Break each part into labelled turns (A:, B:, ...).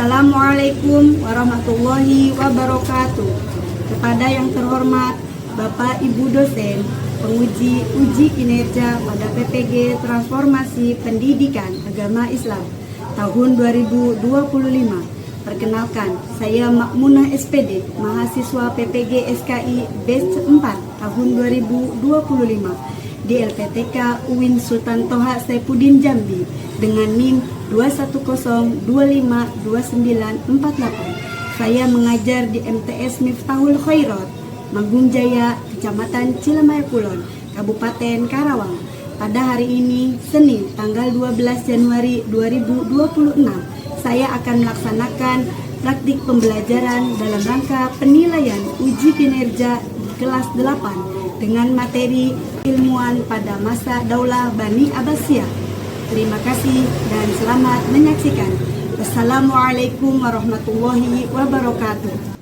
A: Assalamualaikum warahmatullahi wabarakatuh. Kepada yang terhormat Bapak Ibu dosen, penguji uji kinerja pada PPG Transformasi Pendidikan Agama Islam tahun 2025. Perkenalkan, saya Makmunah SPD, mahasiswa PPG SKI batch 4 tahun 2025 di LPTK UIN Sultan Toha Saifuddin Jambi dengan NIM 210252948. Saya mengajar di MTS Miftahul Khairat, Manggung Jaya, Kecamatan Cilemaya Kulon, Kabupaten Karawang. Pada hari ini, Senin, tanggal 12 Januari 2026, saya akan melaksanakan praktik pembelajaran dalam rangka penilaian uji kinerja di kelas 8 dengan materi ilmuwan pada masa Daulah Bani Abbasiyah. Terima kasih dan selamat menyaksikan. Wassalamualaikum warahmatullahi wabarakatuh.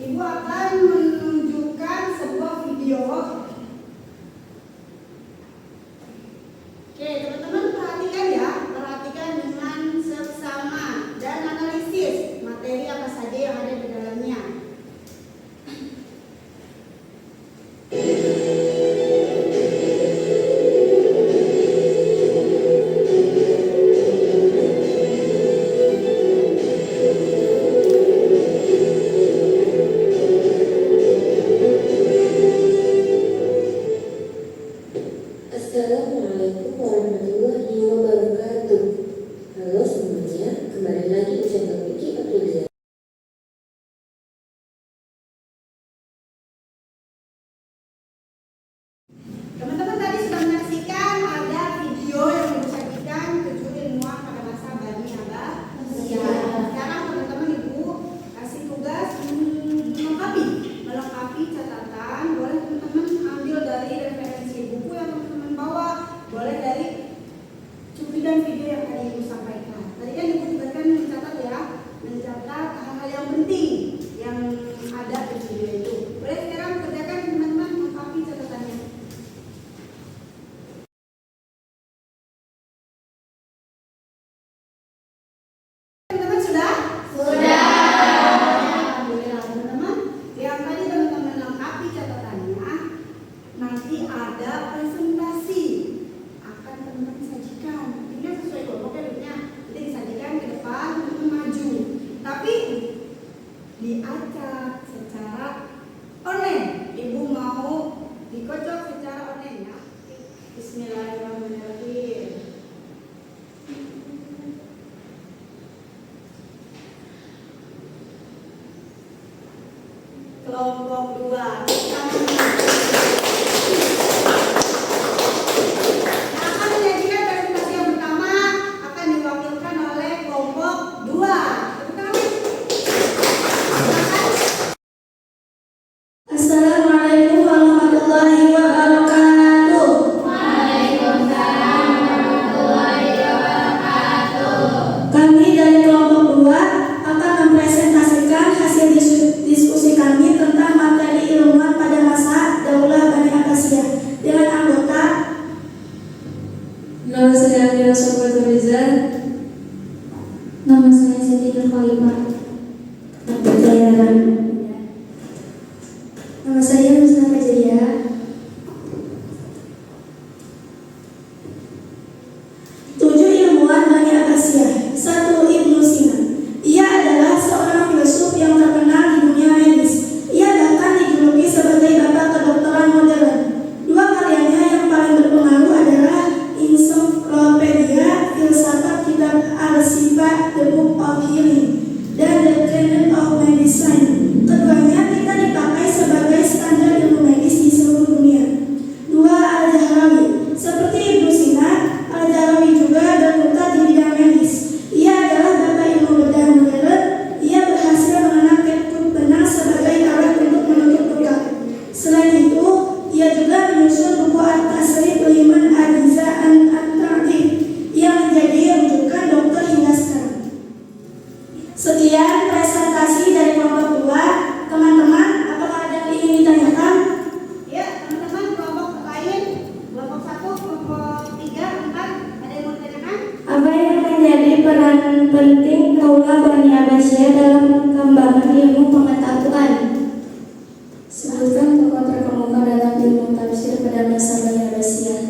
A: Ibu akan menunjukkan sebuah video. Oke, teman-teman perhatikan ya, perhatikan dengan seksama dan analisis materi apa saja yang ada di dalamnya.
B: Assalamualaikum warahmatullahi wabarakatuh. Halo semuanya, kembali lagi di channel Vicky Aprilia.
A: Teman-teman tadi sudah menyaksikan ada video yang disajikan tujuh ilmuwan pada masa Bani Abbasiyah. Sekarang teman-teman ibu kasih tugas melengkapi catatan. Boleh teman-teman ambil dari referensi buku yang teman-teman bawa, boleh dari cuplikan video yang tadi ibu sampaikan. Tadi kan ibu juga kan mencatat ya, mencatat hal-hal yang penting yang ada di video itu. Boleh sekarang kerjakan teman-teman melengkapi catatannya. Teman-teman sudah? Sudah. Alhamdulillah teman-teman. Yang tadi teman-teman lengkapi catatannya, nanti ada presentasi akan teman-teman sajikan. Ini sesuai kelompok ya, jadi disajikan ke depan, teman-teman maju. Tapi diacak secara online. Ibu mau dikocok secara online ya. Bismillahirrahmanirrahim. Kelompok 2 akan menyajikan presentasi yang pertama, akan diwakilkan oleh kelompok 2.
C: Assalamualaikum warahmatullahi wabarakatuh.
D: Waalaikumsalam warahmatullahi wabarakatuh.
C: Kami dari kelompok 2 akan mempresentasikan hasil diskusi kami tentang materi ilmuwan pada masa Daulah Bani Abbasiyah dengan anggota.
B: Nama saya Amira Sokoto Riza.
C: Nama saya Siti Nurkhalifah. Nama saya Musna Kajaya. Tujuh ilmuwan Bani Abbasiyah. 1. Ibnu Sina. Ia adalah seorang filsuf yang terkenal di dunia medis. Ia bahkan dijuluki sebagai bapak kedokteran modern. Dua karyanya yang paling berpengaruh adalah Encyclopedia Filsafat Kitab Al-Shifa, The Book of Healing, dan The Canon of Medicine. Keduanya kita dipakai sebagai standar ilmu medis di seluruh dunia. 2. Al-Jahrawi. Seperti Ibnu Sina, Al-Jahrawi juga berkutat di bidang medis. Ia adalah bapak ilmu bedah modern. Ia berhasil mengenalkan benang sebagai alat untuk menutup luka. Selain itu, ia juga menyusun buku At-Tasrif Liman Ajiza An-Ta'dib yang menjadi rujukan dokter hingga sekarang. Sekian presentasi dari kelompok 2. Teman-teman, apakah ada yang ingin ditanyakan?
A: Ya, teman-teman kelompok lain, kelompok 1, kelompok 3, 4, ada yang mau ditanyakan?
C: Apa yang menjadi peran penting Daulah Bani Abbasiyah dalam pengembangan ilmu pengetahuan?
B: Sebutkan tokoh terkemuka dalam ilmu tafsir pada masa Bani Abbasiyah.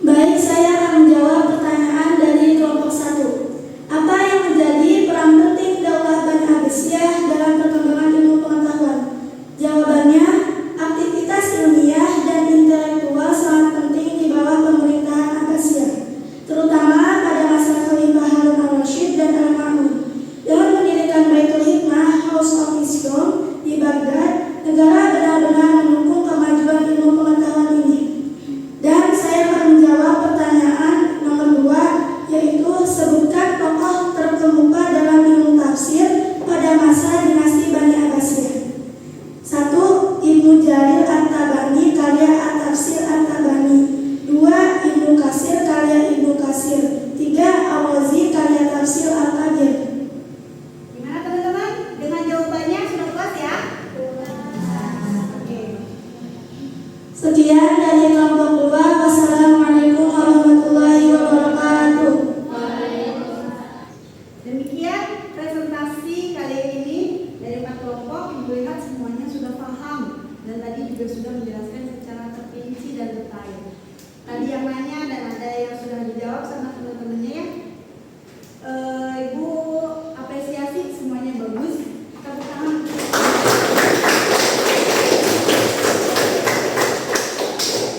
C: Baik, saya akan menjawab pertanyaan dari kelompok 1. Apa yang menjadi peran penting Daulah Bani Abbasiyah dalam perkembangan ilmu pengetahuan? Jawabannya, aktivitas ilmiah dan intelektual sangat penting di bawah pemerintahan Abbasiyah.
A: tadi yang nanya dan ada yang sudah dijawab sama teman-temannya ya. Ibu apresiasi semuanya bagus. Tepuk tangan.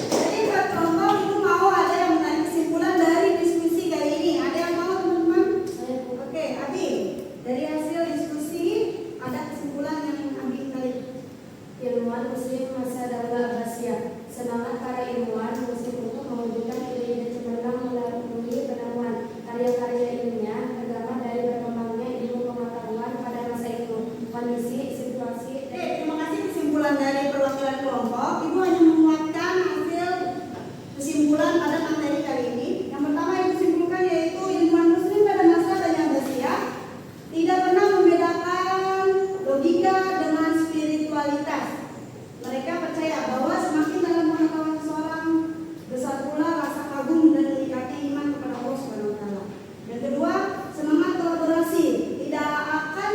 A: Jadi buat kelompok ibu mau ada yang menarik kesimpulan dari diskusi kali ini. Ada yang mau teman-teman? Oke, Abi. Dari hasil diskusi ada kesimpulan yang Abi tarik.
E: Ilmuwan Muslim masa Daulah Abbasiyah. Semangat para ilmuwan Muslim untuk mewujudkan ide-ide cemerlang melalui penemuan karya-karya ilmiah tergambar dari berkembangnya ilmu pengetahuan pada masa itu. Kondisi, situasi,
A: Oke, terima kasih kesimpulan dari perwakilan kelompok. Ibu hanya menguatkan hasil kesimpulan pada materi kali ini. Yang pertama ibu simpulkan yaitu ilmuwan Muslim pada masa Bani Abbasiyah tidak pernah membedakan logika dengan spiritualitas. Mereka percaya bahwa semakin dalam pengetahuan seseorang, besar pula rasa kagum dan meningkatnya iman kepada Allah Subhanahu wa taala. Yang kedua, semangat kolaborasi. Tidak akan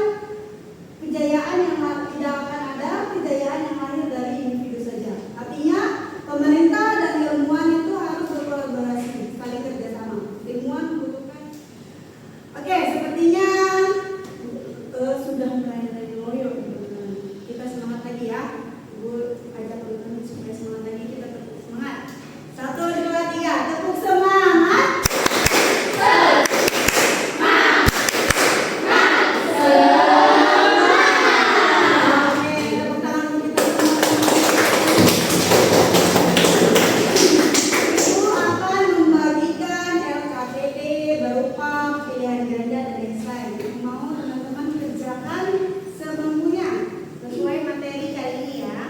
A: ada kejayaan yang lahir dari individu saja. Artinya, pemerintah dan ilmuwan itu harus berkolaborasi, saling kerjasama. Ilmuwan membutuhkan. Oke, sepertinya sudah mulai dari loyo. Kita semangat lagi ya. Ibu ajak teman-teman supaya semangat lagi, kita tetap semangat. 1, 2, 3, tepuk semangat. Oke, tepuk tangan untuk kita semua. Ibu akan membagikan LKPD berupa pilihan ganda dan desain. Mau teman-teman kerjakan semampunya sesuai materi kali ini ya.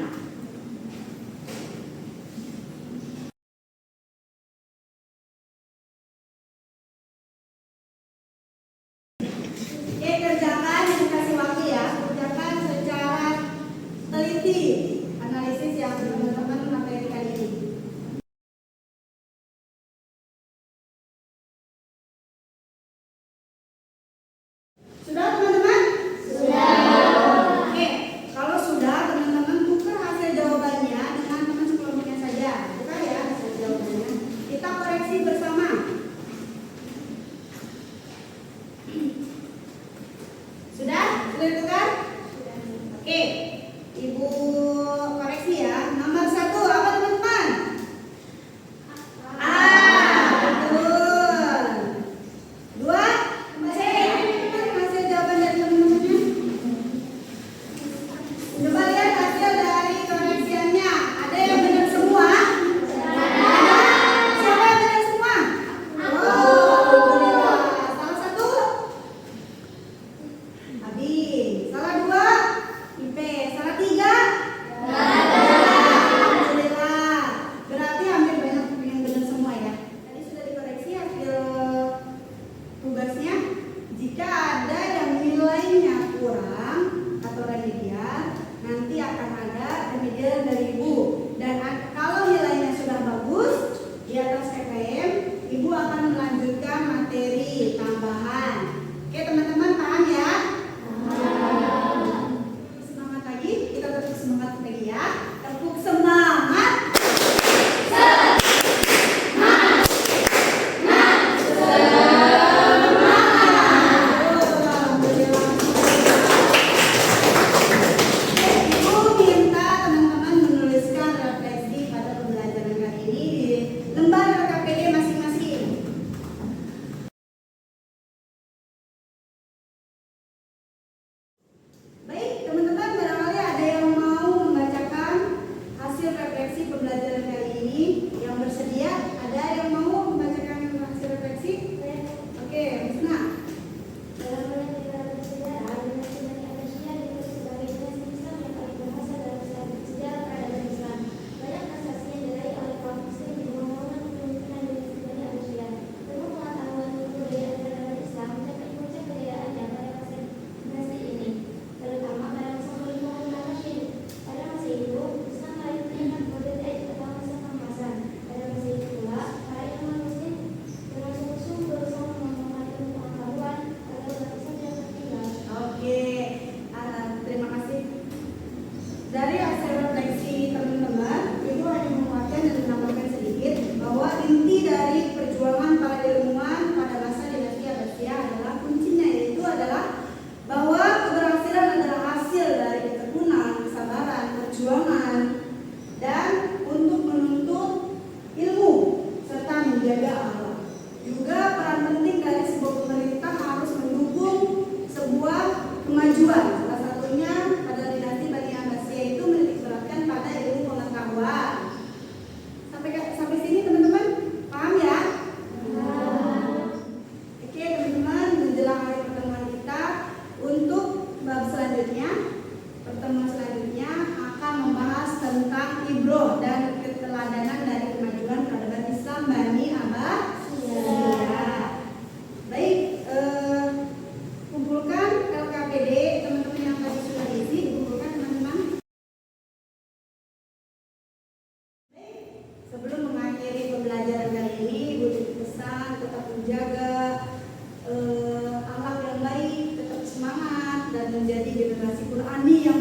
A: Oke, kerjakan yang dikasih waktu ya. Kerjakan secara teliti analisis yang teman-teman materi kali ini. Sudah teman-teman? Sudah. Oke, kalau sudah teman-teman tukar hasil jawabannya dengan teman sekelompoknya saja. Tukar ya hasil jawabannya. Kita koreksi bersama. Sudah? Sudah tukar? Oke, Ibu koreksi ya. Nomor 1 apa teman-teman? A. Betul. 2. C. Hasil jawaban dari teman-temannya. Coba lihat hasil dari koreksiannya. Ada yang benar semua? Ada. Siapa yang benar semua? Alhamdulillah. Salah satu? Abi. Salah 2? Ipe. Salah 3? Alhamdulillah. Berarti hampir banyak yang benar semua ya. Tadi sudah dikoreksi hasil tugasnya. Jika ada yang nilainya kurang atau remedial, nanti akan ada remedial dari Ibu. Dan kalau nilainya sudah bagus di atas PPM, Ibu akan melanjutkan materi tambahan. Oke teman-teman, paham ya? Semangat lagi, kita tetap semangat lagi ya. Tepuk semangat. Ibu minta teman-teman menuliskan refleksi pada pembelajaran kali ini di lembar LKPD masing-masing. menjaga alam. Juga peran penting dari sebuah pemerintah harus mendukung sebuah kemajuan. Salah satunya pada dinasti Bani Abbasiyah itu menitikberatkan pada ilmu pengetahuan. Sampai sini teman-teman paham ya? Oke teman-teman, menjelang hari pertemuan kita untuk bab selanjutnya, pertemuan selanjutnya akan membahas tentang ibroh dan keteladanan dari kemajuan peradaban Islam Bani Abbasiyah. Baik, kumpulkan LKPD teman-teman yang tadi sudah diisi, kumpulkan teman-teman. Sebelum mengakhiri pembelajaran kali ini, Ibu pesan tetap menjaga akhlak yang baik, tetap semangat dan menjadi generasi Qurani yang